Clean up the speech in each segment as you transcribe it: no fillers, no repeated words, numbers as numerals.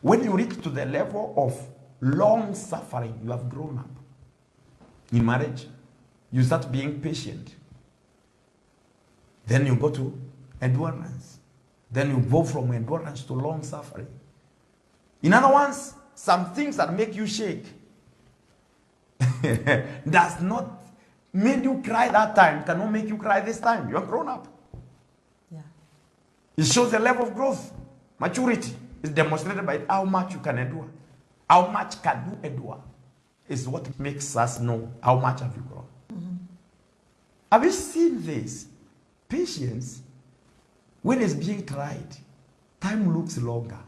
When you reach to the level of long suffering, you have grown up. In marriage, you start being patient. Then you go to endurance. Then you go from endurance to long suffering. In other words, some things that make you shake does not make you cry that time, cannot make you cry this time. You are grown up. Yeah. It shows the level of growth. Maturity is demonstrated by how much you can endure. How much can you endure is what makes us know how much have you grown. Mm-hmm. Have you seen this? Patience, when it's being tried, time looks longer.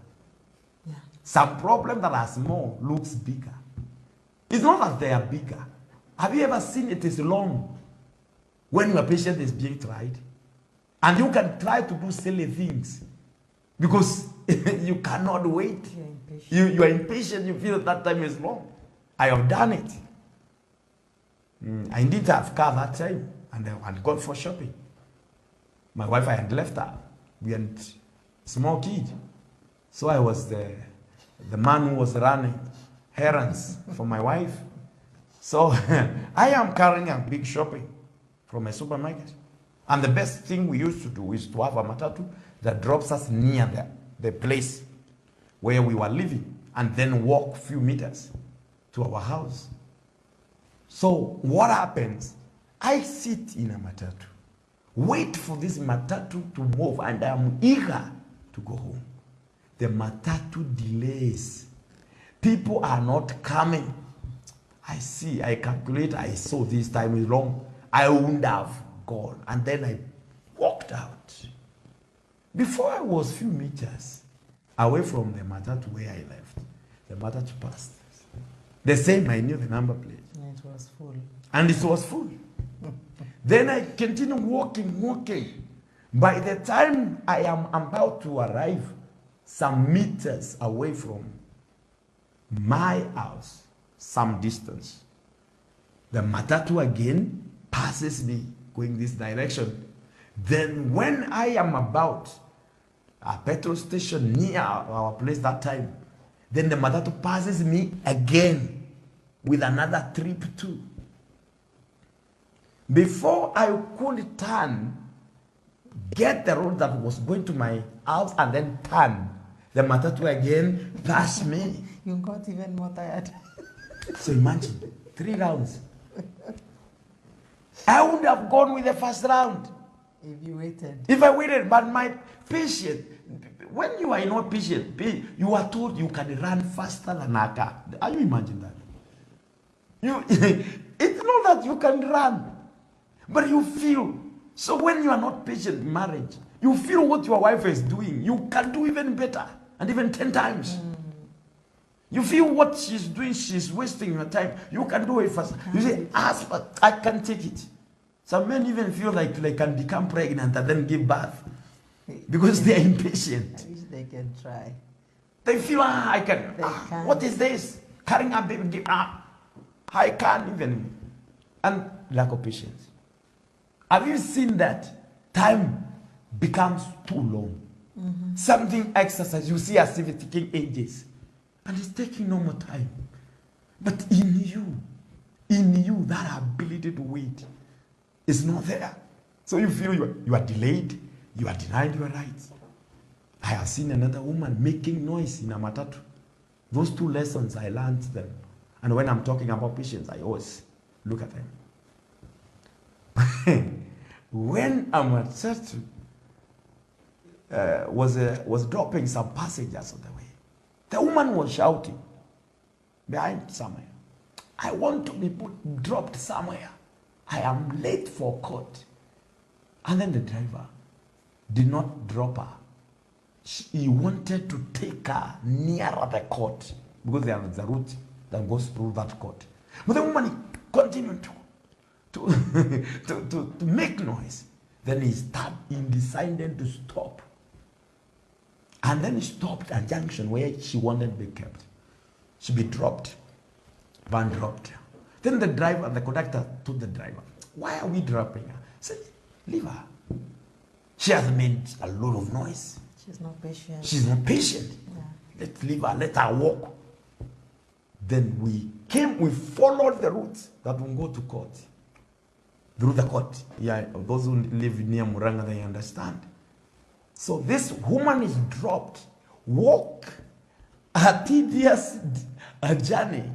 Yeah. Some problem that are small looks bigger. It's not that they are bigger. Have you ever seen it is long when your patient is being tried? And you can try to do silly things because you cannot wait. You're impatient. You are impatient, you feel that time is long. I have done it. I didn't have car that time and I had gone for shopping. My wife, I had left her. We had a small kid. So I was the man who was running errands for my wife. So I am carrying a big shopping from a supermarket. And the best thing we used to do is to have a matatu that drops us near the place where we were living and then walk a few meters to our house. So what happens? I sit in a matatu, wait for this matatu to move, and I am eager to go home. The matatu delays. People are not coming. I see, I calculate, I saw this time is long. I wouldn't have gone. And then I walked out. Before I was few meters away from the matatu where I left, the matatu passed. The same, I knew the number plate. And it was full. And it was full. Then I continued walking. By the time I am about to arrive some meters away from my house, some distance, the matatu again passes me going this direction. Then when I am about a petrol station near our place that time, then the matatu passes me again with another trip too. Before I could turn, get the road that was going to my house and then turn, the matatu again passed me. You got even more tired. So imagine, 3 rounds. I would have gone with the first round. If you waited. If I waited, but my patience, when you are not patient, you are told you can run faster than a car. Are you imagine that? It's not that you can run, but you feel. So when you are not patient in marriage, you feel what your wife is doing. You can do even better and even 10 times. You feel what she's doing, she's wasting your time. You can do it faster. You say, ask, but I can take it. Some men even feel like they can become pregnant and then give birth because they are impatient. I wish they can try. They feel, I can. Can. What is this? Carrying a baby, I can't even. And lack of patience. Have you seen that? Time becomes too long. Something exercise, you see as if it's taking ages. And it's taking no more time. But in you, that ability to wait is not there. So you feel you are delayed, you are denied your rights. I have seen another woman making noise in a matatu. Those 2 lessons, I learned them. And when I'm talking about patience, I always look at them. When a matatu was dropping some passengers on the way, the woman was shouting behind somewhere, I want to be dropped somewhere. I am late for court. And then the driver did not drop her. He wanted to take her nearer the court because there is a route that goes through that court. But the woman continued to make noise. Then he decided to stop. And then he stopped at a junction where she wanted to be kept. She be dropped. Van dropped her. Then the conductor told the driver, why are we dropping her? He said, leave her. She has made a lot of noise. She's not patient. She's not patient. Yeah. Let's leave her, let her walk. Then we followed the route that will go to court. Through the court. Yeah, those who live near Muranga, they understand. So this woman is dropped, walk a tedious journey,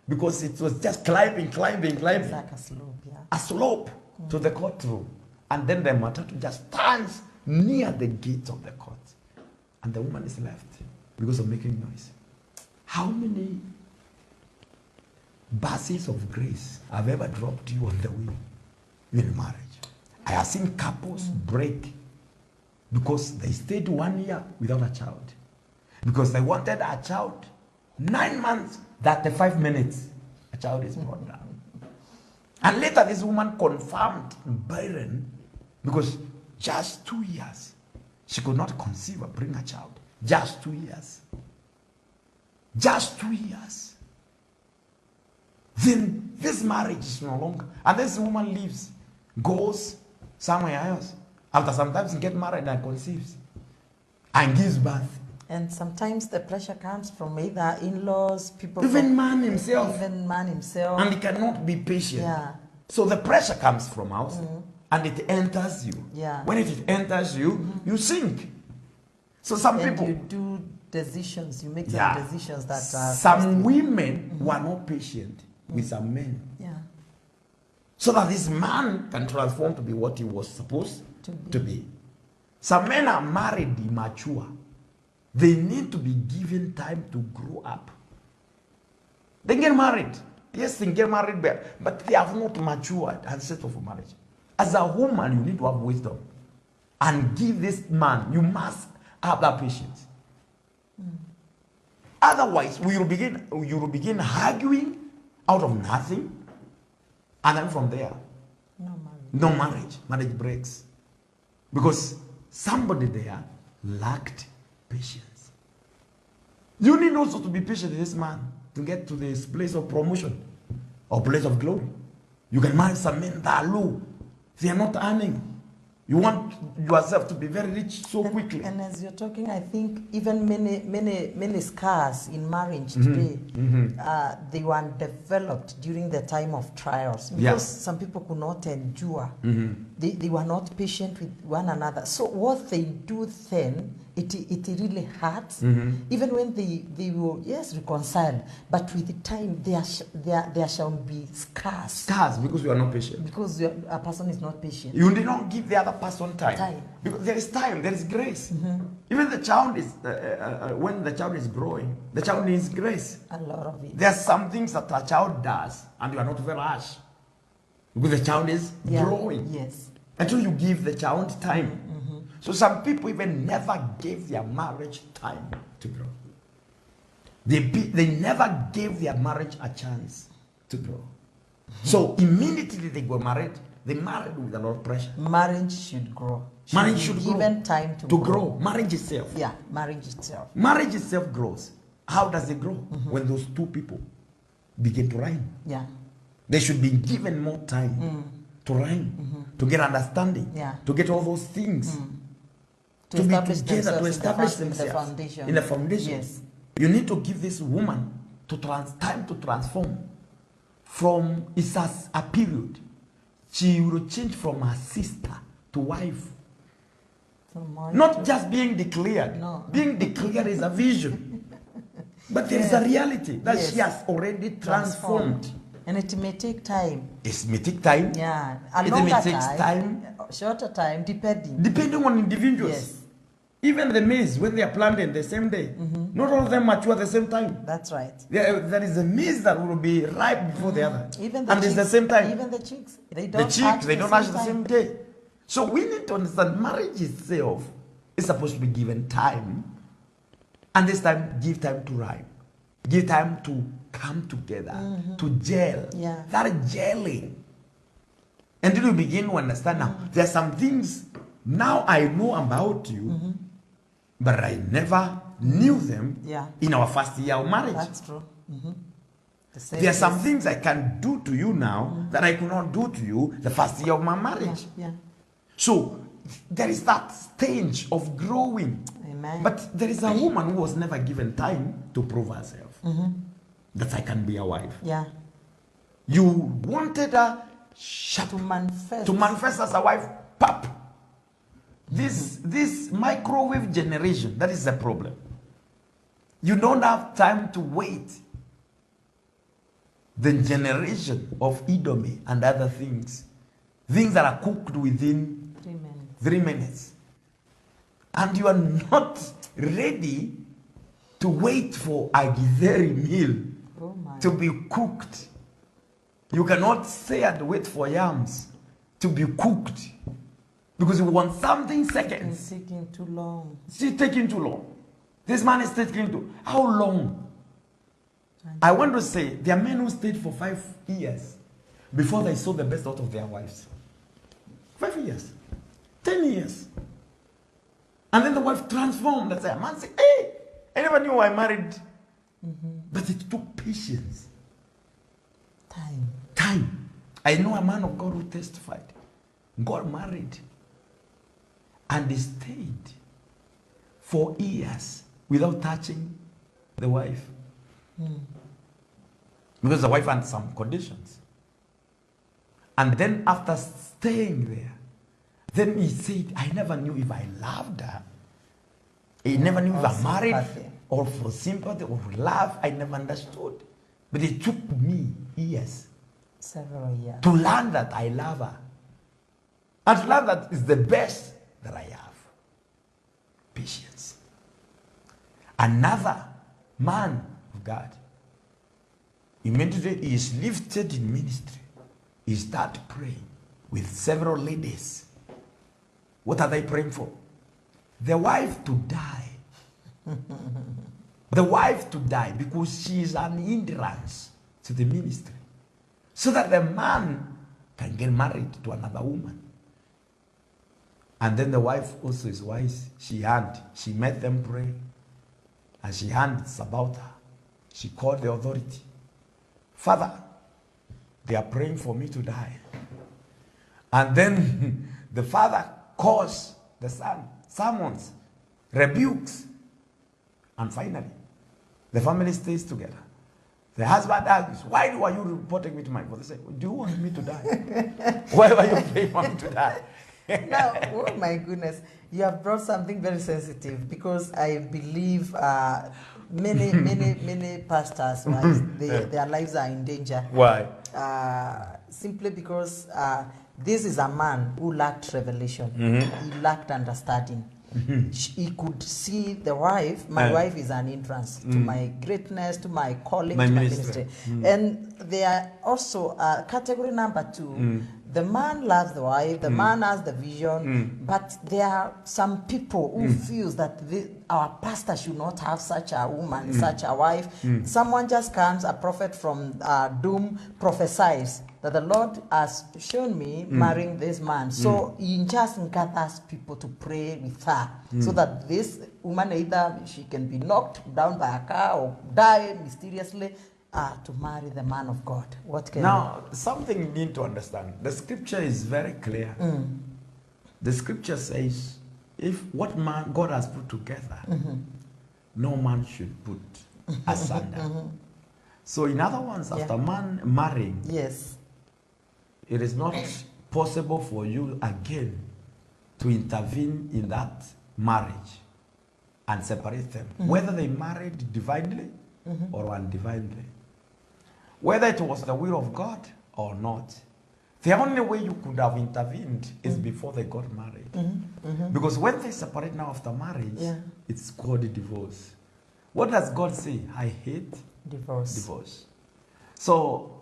because it was just climbing. It's like a slope, yeah. A slope to the courtroom. And then the matatu just stands near the gate of the court. And the woman is left because of making noise. How many buses of grace have ever dropped you on the way in marriage? I have seen couples break because they stayed 1 year without a child. Because they wanted a child. 9 months, 35 minutes, a child is brought down. And later this woman confirmed barren because just 2 years, she could not conceive or bring a child. Just 2 years. Just 2 years. Then this marriage is no longer. And this woman leaves, goes somewhere else. After sometimes she gets married and conceives and gives birth. And sometimes the pressure comes from either in-laws, people. Even man himself. Even man himself. And he cannot be patient. Yeah. So the pressure comes from out and it enters you. Yeah. When it enters you, you sink. So some And people. you do decisions, you make some Yeah. decisions that are. Some women were not patient with some men. Yeah. So that this man can transform to be what he was supposed To be. to be. Some men are married immature. They need to be given time to grow up. They get married. Yes, they get married, but they have not matured and settled for marriage. As a woman, you need to have wisdom and give this man. You must have that patience. Otherwise, you will begin arguing out of nothing, and then from there, no marriage. Marriage breaks because somebody there lacked patience. You need also to be patient with this man to get to this place of promotion or place of glory. You can marry some men that are low. They are not earning. You want yourself to be very rich so quickly. And as you're talking, I think even many scars in marriage today, they were developed during the time of trials. Because some people could not endure. They were not patient with one another. So what they do then, it really hurts. Even when they will, yes, reconcile, but with the time there shall be scars. Scars because you are not patient. Because a person is not patient. You did not give the other person time. Because there is time, there is grace. Even the child is, when the child is growing, the child needs grace. A lot of it. There are some things that a child does and you are not very harsh. Because the child is growing. Yes. Until you give the child time. So some people even never gave their marriage time to grow. They never gave their marriage a chance to grow. So immediately they got married, they married with a lot of pressure. Marriage should grow. Marriage should grow. Given time to grow. Marriage itself. Yeah, marriage itself. Marriage itself grows. How does it grow? When those two people begin to rhyme. Yeah. They should be given more time to rhyme, to get understanding, to get all those things. To be together, to establish themselves in the foundation. Yes. You need to give this woman time to transform. From it's a period, she will change from her sister to wife. Not just being declared. No. Being declared is a vision, but there is a reality that she has already transformed. And it may take time. It may take time. Yeah, It may take time. Shorter time, depending. Depending on individuals. Yes. Even the maize, when they are planted the same day, not all of them mature at the same time. That's right. There is a maize that will be ripe before the other. Even the and chicks, it's the same time. Even the chicks, they The don't chicks, they don't hatch the time. same day. So we need to understand marriage itself is supposed to be given time. And this time, give time to rhyme. Give time to come together, to gel. Yeah. That gelling. And then you begin to understand now, there are some things now I know about you, but I never knew them in our first year of marriage. That's true. There are some things I can do to you now that I could not do to you the first year of my marriage. Yeah. So there is that stage of growing. Amen. Amen. But there is a woman who was never given time to prove herself. That I can be a wife. Yeah. You wanted her sharp To manifest. to manifest as a wife. Pop. This microwave generation, that is the problem. You don't have time to wait. The generation of Edomi and other things that are cooked within 3 minutes. 3 minutes. And you are not ready to wait for a githeri meal Oh my. to be cooked. You cannot stay and wait for yams to be cooked because you want something It's seconds. taking too long. She's taking too long. This man is taking too. How long? I want to say there are men who stayed for 5 years before they saw the best out of their wives. 5 years, 10 years. And then the wife transformed. That's a man said, hey, I never knew I married. But it took patience. Time. I know a man of God who testified. Got married. And he stayed for years without touching the wife. Because the wife had some conditions. And then after staying there, then he said, I never knew if I loved her. I never knew if Or I married sympathy. or for sympathy or for love. I never understood. But it took me years Several years. to learn that I love her. And to learn that is the best that I have. Patience. Another man of God, immediately he is lifted in ministry. He start praying with several ladies. What are they praying for? The wife to die. The wife to die because she is an hindrance to the ministry. So that the man can get married to another woman. And then the wife also is wise. She met them pray. And she heard it's about her. She called the authority. Father, they are praying for me to die. And then the father calls the son, summons, rebukes. And finally, the family stays together. The husband argues, why are you reporting me to my father? They say, do you want me to die? Why are you praying for me to die? Now, oh my goodness, you have brought something very sensitive because I believe many pastors, right, their lives are in danger. Why? Simply because this is a man who lacked revelation. He lacked understanding. He could see the wife. My wife is an entrance to my greatness, to my calling, My to my ministry. ministry. And there are also category number 2. The man loves the wife, the man has the vision, but there are some people who feels that our pastor should not have such a woman, such a wife. Someone just comes, a prophet from doom, prophesies that the Lord has shown me marrying this man. So he just gathers people to pray with her so that this woman, either she can be knocked down by a car or die mysteriously, to marry the man of God. What can Now, something you need to understand. The scripture is very clear. The scripture says, if what man God has put together, no man should put asunder. So in other words, after man marrying, Yes. it is not possible for you again to intervene in that marriage and separate them, whether they married divinely or undivinely. Whether it was the will of God or not. The only way you could have intervened is before they got married. Because when they separate now after marriage, it's called divorce. What does God say? I hate divorce. So,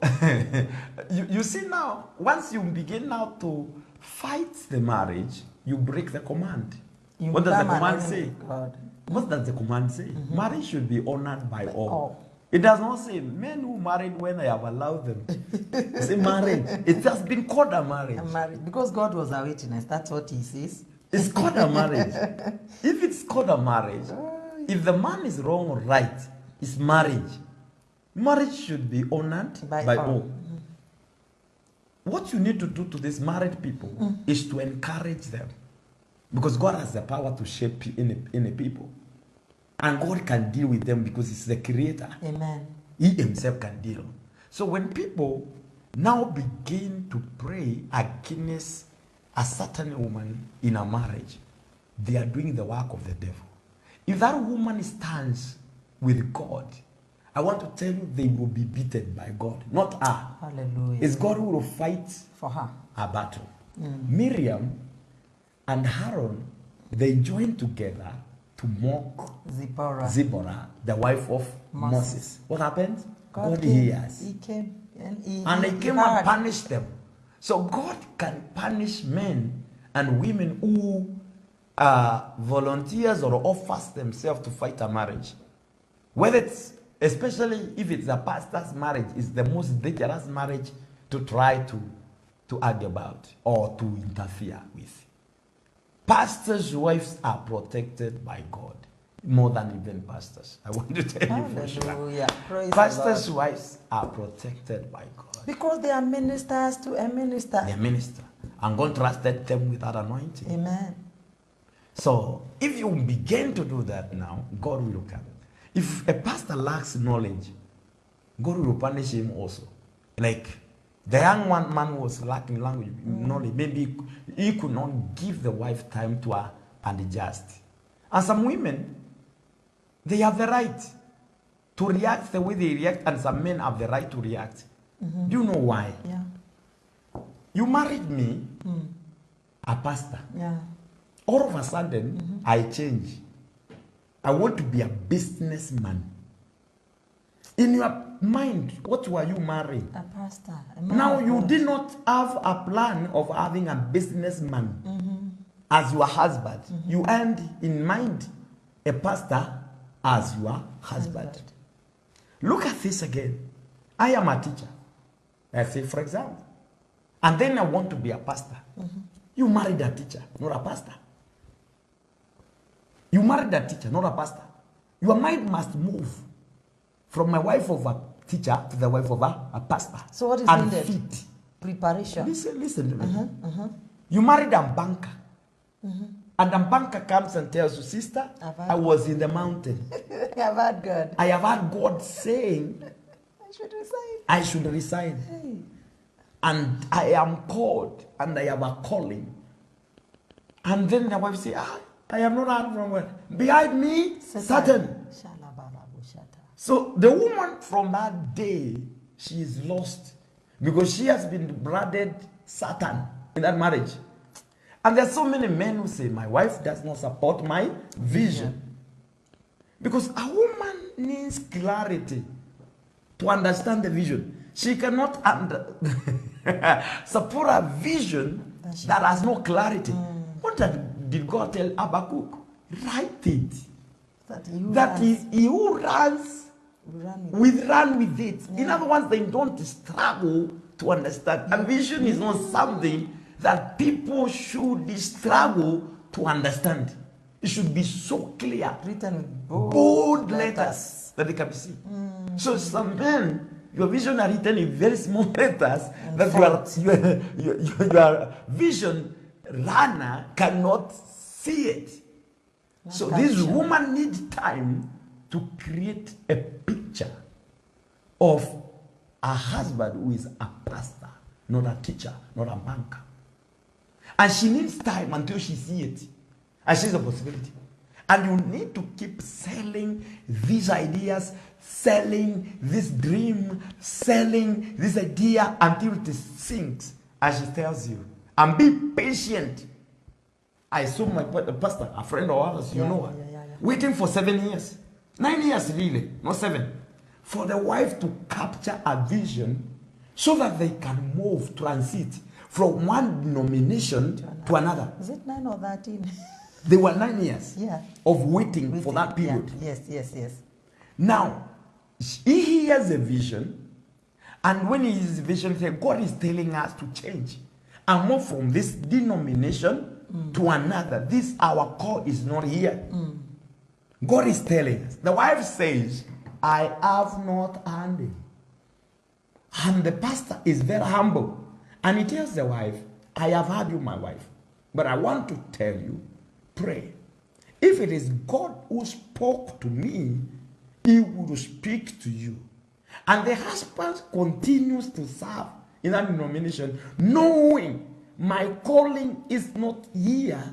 you see now, once you begin now to fight the marriage, you break the command. What does the command say? What does the command say? Marriage should be honored by all. It does not say men who married when I have allowed them. It's a marriage. It has been called a marriage. Because God was a witness. That's what he says. It's called a marriage. If it's called a marriage, if the man is wrong or right, it's marriage. Marriage should be honored by all. What you need to do to these married people is to encourage them. Because God has the power to shape in a people. And God can deal with them because He's the creator. Amen. He Himself can deal. So when people now begin to pray against a certain woman in a marriage, they are doing the work of the devil. If that woman stands with God, I want to tell you they will be beaten by God, not her. Hallelujah. It's God who will fight For her. a battle. Miriam and Aaron, they joined together to mock Zipporah, the wife of Moses. What happened? God hears. He came and he came and punished them. So God can punish men and women who volunteers or offers themselves to fight a marriage. Whether it's, especially if it's a pastor's marriage, is the most dangerous marriage to try to argue about or to interfere with. Pastors' wives are protected by God more than even pastors. I want to tell you for sure. Hallelujah. Praise Pastors' the Lord. wives are protected by God. Because they are ministers to a minister. They're minister. And God trusted them with that anointing. Amen. So if you begin to do that now, God will come. If a pastor lacks knowledge, God will punish him also. Like the young man was lacking language knowledge. Maybe he could not give the wife time to adjust. And some women, they have the right to react the way they react, and some men have the right to react. Do you know why? Yeah. You married me, a pastor. Yeah. All of a sudden, I change. I want to be a businessman. In your mind, what were you marrying? A pastor. Now you did not have a plan of having a businessman as your husband. You had in mind a pastor as your husband. Look at this again. I am a teacher. I say, for example. And then I want to be a pastor. You married a teacher, not a pastor. You married a teacher, not a pastor. Your mind must move from my wife of a teacher to the wife of a pastor. So what is and needed? Fit. Preparation. Listen to me. You married a banker. And the banker comes and tells you, sister, I was in the mountain. I've had God. I have heard God saying, I should resign. I should resign. Hey. And I am called, and I have a calling. And then the wife say, I am not heard from where. Behind me, Satan. So the woman from that day, she is lost because she has been branded Satan in that marriage. And there are so many men who say, my wife does not support my vision. Because a woman needs clarity to understand the vision. She cannot support a vision that has no clarity. What did God tell Habakkuk? Write it. That he who runs run with it. In other words, they don't struggle to understand. A vision is not something that people should struggle to understand. It should be so clear. Written with bold letters that they can be seen. So some men, your vision are written in very small letters and that your vision runner cannot see it. So this woman needs time to create a picture of a husband who is a pastor, not a teacher, not a banker. And she needs time until she sees it. And she's a possibility. And you need to keep selling these ideas, selling this dream, selling this idea until it sinks. And she tells you, and be patient. I saw my pastor, a friend of ours, you know her, waiting for 7 years. 9 years really, not 7. For the wife to capture a vision so that they can move, transit from one denomination to another. Is it 9 or 13? They were 9 years of waiting for that period. Yeah. Yes. Now, he hears a vision, and when he hears a vision, God is telling us to change and move from this denomination to another. This, our call is not here. God is telling us. The wife says, I have not heard him. And the pastor is very humble. And he tells the wife, I have heard you, my wife. But I want to tell you pray. If it is God who spoke to me, he will speak to you. And the husband continues to serve in that denomination, knowing my calling is not here,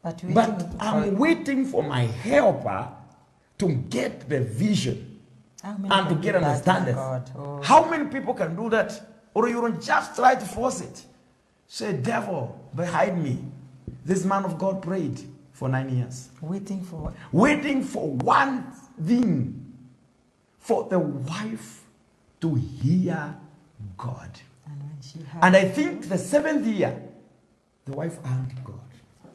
But I'm waiting for my helper to get the vision and to get understanding. Oh. How many people can do that? Or you don't just try to force it. Say, devil, behind me. This man of God prayed for 9 years. Waiting for what? Waiting for one thing, for the wife to hear God. And when she had And I think the 7th year, the wife heard God.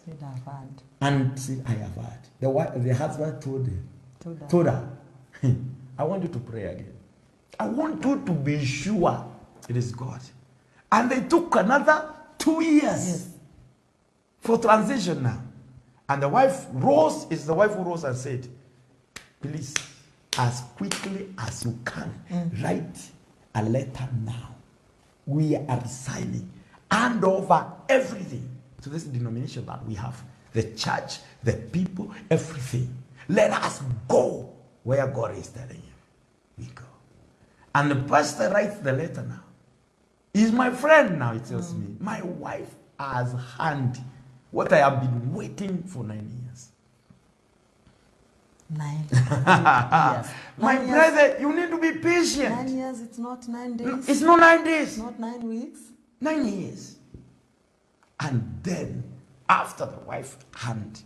said, "I've heard." And see, I have heard. The husband told her, Told her. I want you to pray again. I want you to be sure it is God. And they took another 2 years Yes. for transition now. And the wife rose, is the wife who rose and said, please, as quickly as you can, write a letter now. We are resigning. Hand over everything to this denomination that we have. The church, the people, everything. Let us go where God is telling you. We go. And the pastor writes the letter now. He's my friend now, he tells me. My wife has hand what I have been waiting for 9 years. 9 years. My 9 years. brother, you need to be patient. 9 years, it's not 9 days. It's not 9 days. It's not 9 weeks. 9 years. And then, after the wife hand,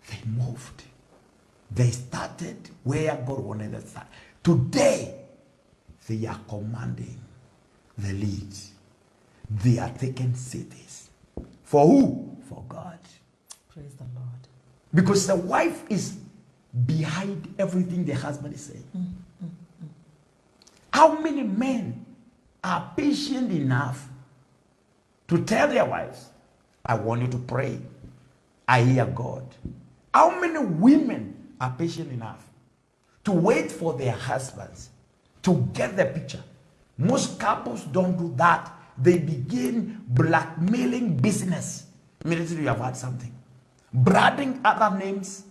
they moved. They started where God wanted them to start. Today, they are commanding the lead. They are taking cities. For who? For God. Praise the Lord. Because the wife is behind everything the husband is saying. How many men are patient enough to tell their wives, I want you to pray. I hear God. How many women are patient enough to wait for their husbands to get the picture? Most couples don't do that. They begin blackmailing business. Immediately you have had something. Branding other names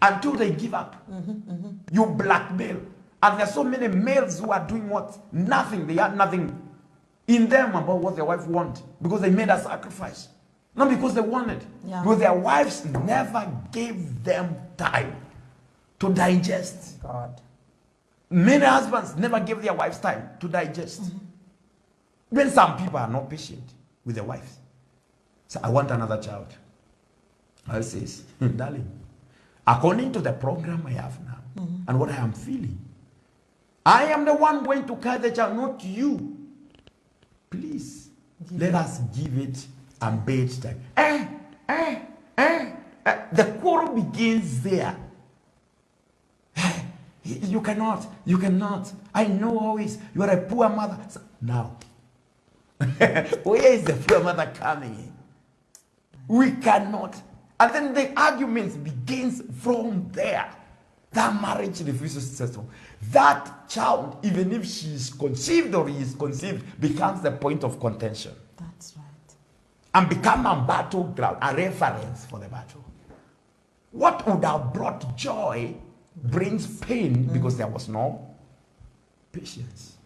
until they give up. You blackmail. And there are so many males who are doing what? Nothing. They had nothing in them about what their wife wants because they made a sacrifice. Not because they wanted. Yeah. Because their wives never gave them time to digest. God. Many husbands never gave their wives time to digest. When some people are not patient with their wives. So I want another child. I says, darling, according to the program I have now and what I am feeling, I am the one going to carry the child, not you. Please, let us give it a bed time. The quarrel begins there. You cannot. I know always you are a poor mother. So, now, where is the poor mother coming in? We cannot. And then the arguments begins from there. That marriage refuses to settle. That child, even if she is conceived or he is conceived, becomes the point of contention. That's right. And become a battleground, a reference for the battle. What would have brought joy brings pain because there was no patience.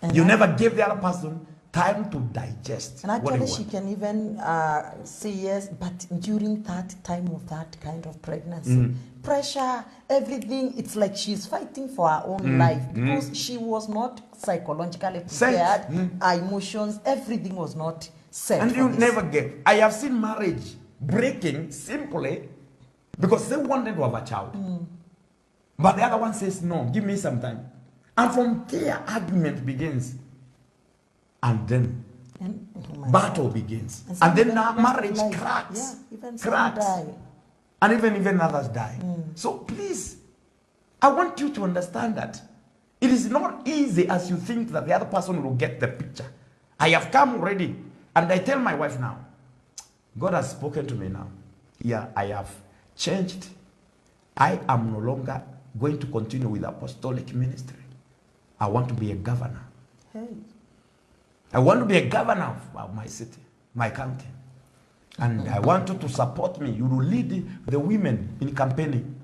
And you never gave the other person time to digest. And what actually, he she wanted. can even say yes, but during that time of that kind of pregnancy, pressure, everything, it's like she's fighting for her own life because she was not psychologically prepared. Her emotions, everything was not set. And for you this. never gave. I have seen marriage breaking simply because they wanted to have a child. But the other one says, no, give me some time. And from there, argument begins. And then battle begins. And then now marriage cracks. Yeah, even some cracks. die. And even others die. So please, I want you to understand that it is not easy as you think that the other person will get the picture. I have come already, and I tell my wife now, God has spoken to me now. Yeah, I have changed. I am no longer going to continue with apostolic ministry. I want to be a governor. Hey. I want to be a governor of my city, my county. And I want you to support me. You will lead the women in campaigning.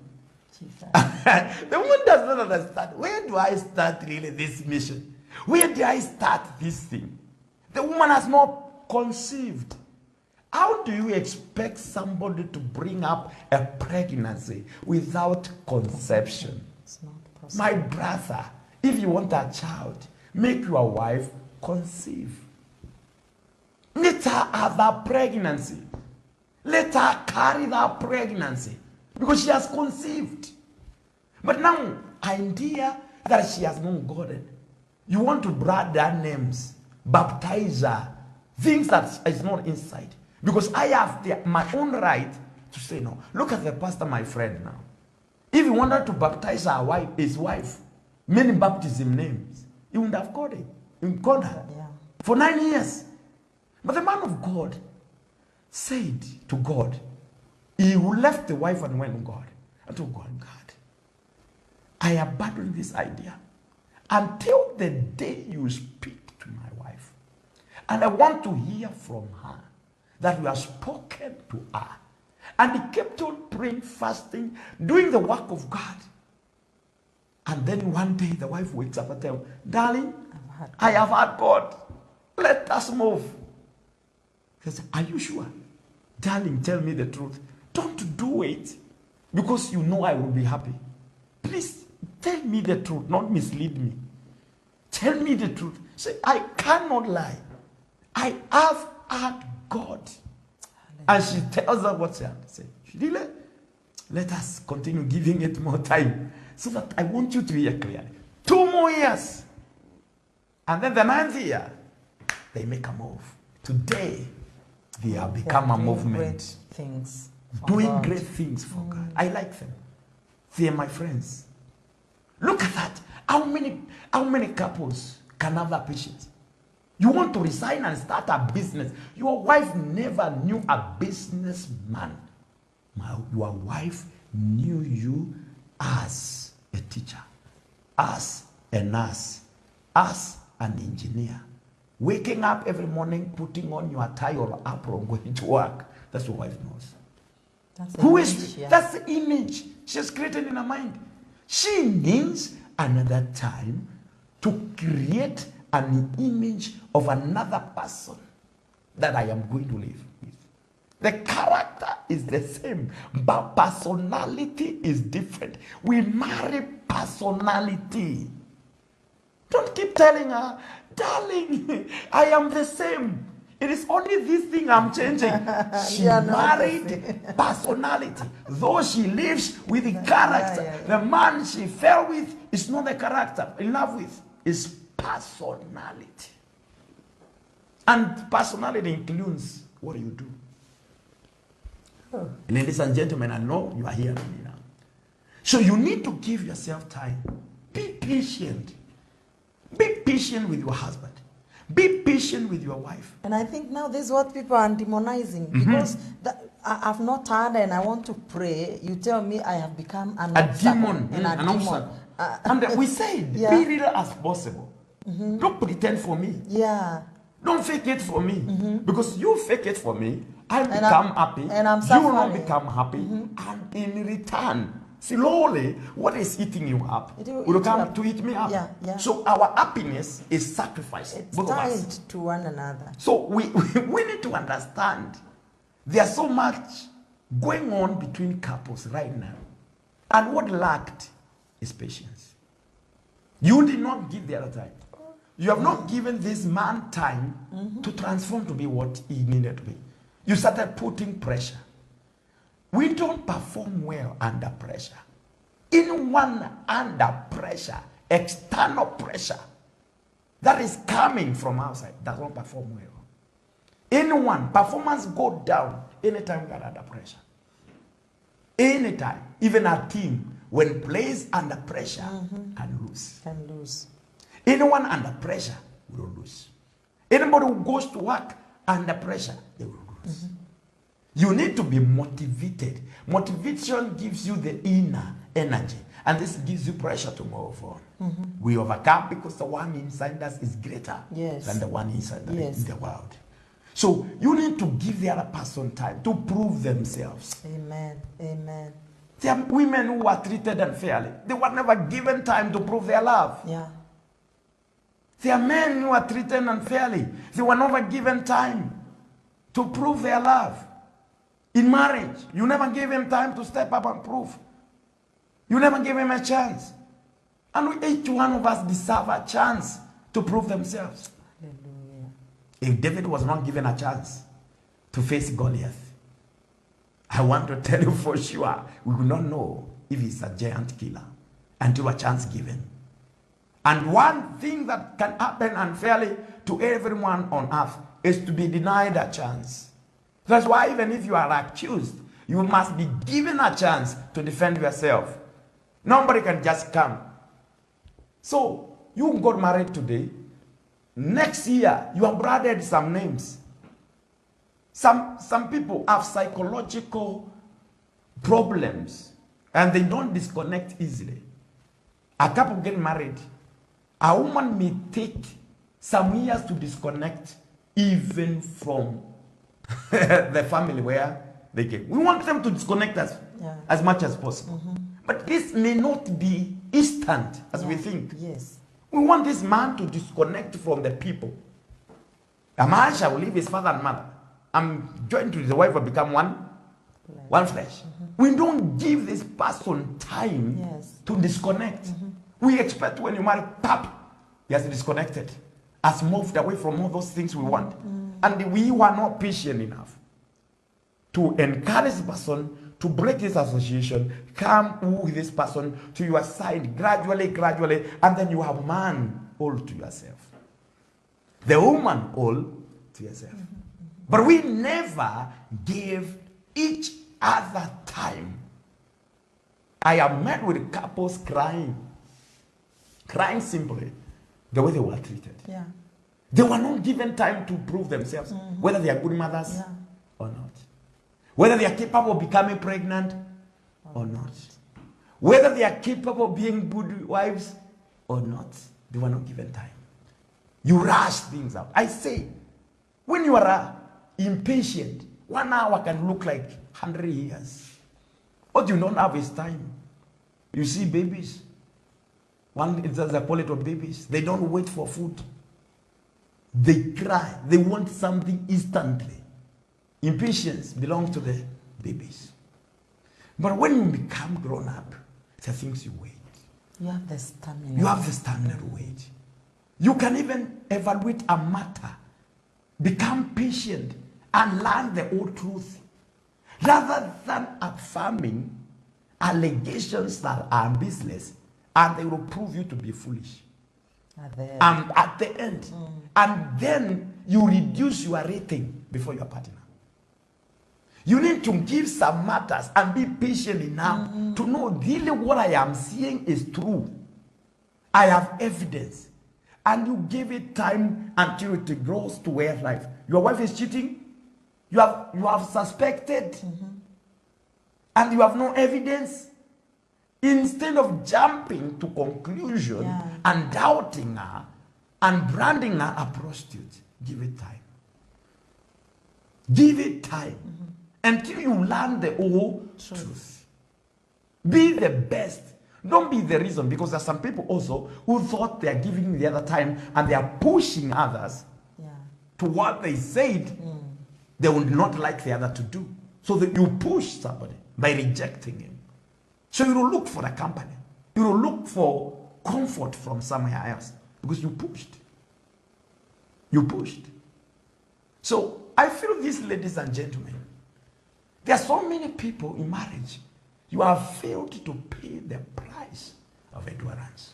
Jesus. The woman does not understand. Where do I start really this mission? Where do I start this thing? The woman has not conceived. How do you expect somebody to bring up a pregnancy without conception? It's not possible. My brother, if you want a child, make your wife conceive. Let her have that pregnancy. Let her carry that pregnancy because she has conceived. But now, idea that she has not gotten. You want to brand her names, baptize her, things that is not inside. Because I have my own right to say no. Look at the pastor, my friend now. If he wanted to baptize his wife, many baptism names, he wouldn't have got it. He got her for 9 years. But the man of God said to God, he left the wife and went to God. And told God, I abandon this idea until the day you speak to my wife. And I want to hear from her that you have spoken to her. And he kept on praying, fasting, doing the work of God. And then one day the wife wakes up and tells him, darling, I have had God. Let us move. He says, are you sure? Darling, tell me the truth. Don't do it because you know I will be happy. Please tell me the truth, not mislead me. Tell me the truth. Say, I cannot lie. I have had God. And she tells her what she had to say. Really? Let us continue giving it more time so that I want you to hear clearly. 2 more years. And then the 9th year, they make a move. Today, they have become a movement. Great things doing God. Great things for God. I like them. They are my friends. Look at that. How many couples can have that patience? You want to resign and start a business. Your wife never knew a businessman. Your wife knew you as a teacher, as a nurse, as an engineer. Waking up every morning, putting on your tie or apron, going to work. That's what wife knows. That's the image she's created in her mind. She needs another time to create an image of another person that I am going to live with. The character is the same, but personality is different. We marry personality. Don't keep telling her, darling, I am the same. It is only this thing I'm changing. She married personality. Though she lives with the character, the man she fell with is not the character. In love with is personality. And personality includes what you do. Ladies and gentlemen, I know you are hearing me now. So you need to give yourself time. Be patient. Be patient with your husband. Be patient with your wife. And I think now this is what people are demonizing because I've not heard and I want to pray. You tell me I have become a demon. And demon. And we say, be real as possible. Don't pretend for me. Yeah. Don't fake it for me. Because you fake it for me, I become happy. And I'm you will not become happy. And in return, slowly, what is eating you up will come to eat me up. Yeah. So our happiness is sacrifice. It's tied to one another. So we need to understand there's so much going on between couples right now. And what lacked is patience. You did not give the other time. You have not given this man time to transform to be what he needed to be. You started putting pressure. We don't perform well under pressure. Anyone under pressure, external pressure, that is coming from outside, does not perform well. Anyone, performance go down anytime we are under pressure. Anytime, even a team, when placed under pressure, can lose. Anyone under pressure will lose. Anybody who goes to work under pressure, they will lose. You need to be motivated. Motivation gives you the inner energy, and this gives you pressure to move on. We overcome because the one inside us is greater than the one inside in the world. So you need to give the other person time to prove themselves. Amen. Amen. There are women who were treated unfairly. They were never given time to prove their love. Yeah. There are men who are treated unfairly. They were never given time to prove their love. In marriage, you never gave him time to step up and prove. You never gave him a chance. And each one of us deserve a chance to prove themselves. Hallelujah. If David was not given a chance to face Goliath, I want to tell you for sure, we will not know if he's a giant killer until a chance given. And one thing that can happen unfairly to everyone on earth is to be denied a chance. That's why even if you are accused, you must be given a chance to defend yourself. Nobody can just come. So, you got married today. Next year, you have branded some names. Some people have psychological problems and they don't disconnect easily. A couple get married. A woman may take some years to disconnect even from the family where they came. We want them to disconnect as much as possible. But this may not be instant as we think. Yes. We want this man to disconnect from the people. A man shall leave his father and mother. I'm joined to the wife will become one flesh. We don't give this person time to disconnect. We expect when you marry, pap, he has disconnected, has moved away from all those things we want. And we were not patient enough to encourage the person to break this association, come with this person to your side gradually, and then you have man all to yourself. The woman all to yourself. But we never gave each other time. I have met with couples crying simply the way they were treated. Yeah. They were not given time to prove themselves, whether they are good mothers or not. Whether they are capable of becoming pregnant or not. Whether they are capable of being good wives or not. They were not given time. You rush things out. I say, when you are impatient, 1 hour can look like 100 years. What you don't have is time. You see babies. There's a quality of babies. They don't wait for food. They cry. They want something instantly. Impatience belongs to the babies. But when you become grown up, there are things you wait. You have the stamina. You have the stamina to wait. You can even evaluate a matter, become patient, and learn the old truth, rather than affirming allegations that are baseless, and they will prove you to be foolish. At the end. And then you reduce your rating before your partner. You need to give some matters and be patient enough to know really what I am seeing is true. I have evidence. And you give it time until it grows to where life. Your wife is cheating. You have suspected. And you have no evidence. Instead of jumping to conclusion and doubting her and branding her a prostitute, give it time. Give it time until you learn the whole truth. Be the best. Don't be the reason, because there are some people also who thought they are giving the other time and they are pushing others to what they said they would not like the other to do. So that you push somebody by rejecting him. So you will look for a company. You will look for comfort from somewhere else because you pushed. You pushed. So I feel this, ladies and gentlemen, there are so many people in marriage. You have failed to pay the price of endurance.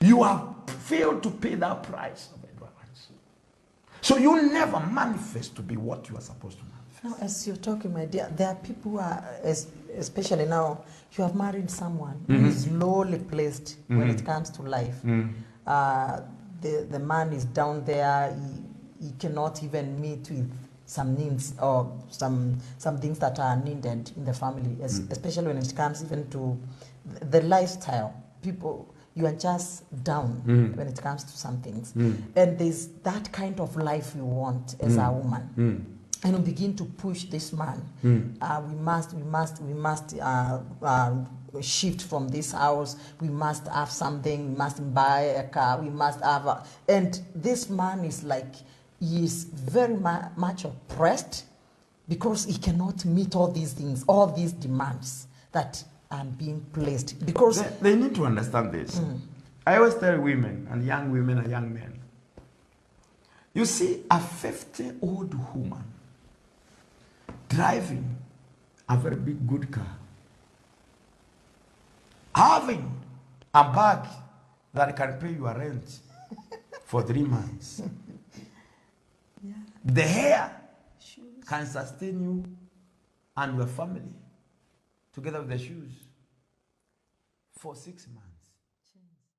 You have failed to pay that price of endurance. So you never manifest to be what you are supposed to manifest. Now, as you're talking, my dear, there are people who are, especially now, you have married someone who is lowly placed when it comes to life. The man is down there, he cannot even meet with some needs or some things that are needed in the family, especially when it comes even to the lifestyle. People, you are just down when it comes to some things. And there's that kind of life you want as a woman. And we begin to push this man. We must shift from this house. We must have something. We must buy a car. We must have a... And this man is like, he is very much oppressed because he cannot meet all these things, all these demands that are being placed. Because they need to understand this. I always tell women and young men, you see a 50-old woman driving a very big good car, having a bag that can pay your rent for 3 months. yeah. The hair can sustain you and your family together with the shoes for 6 months.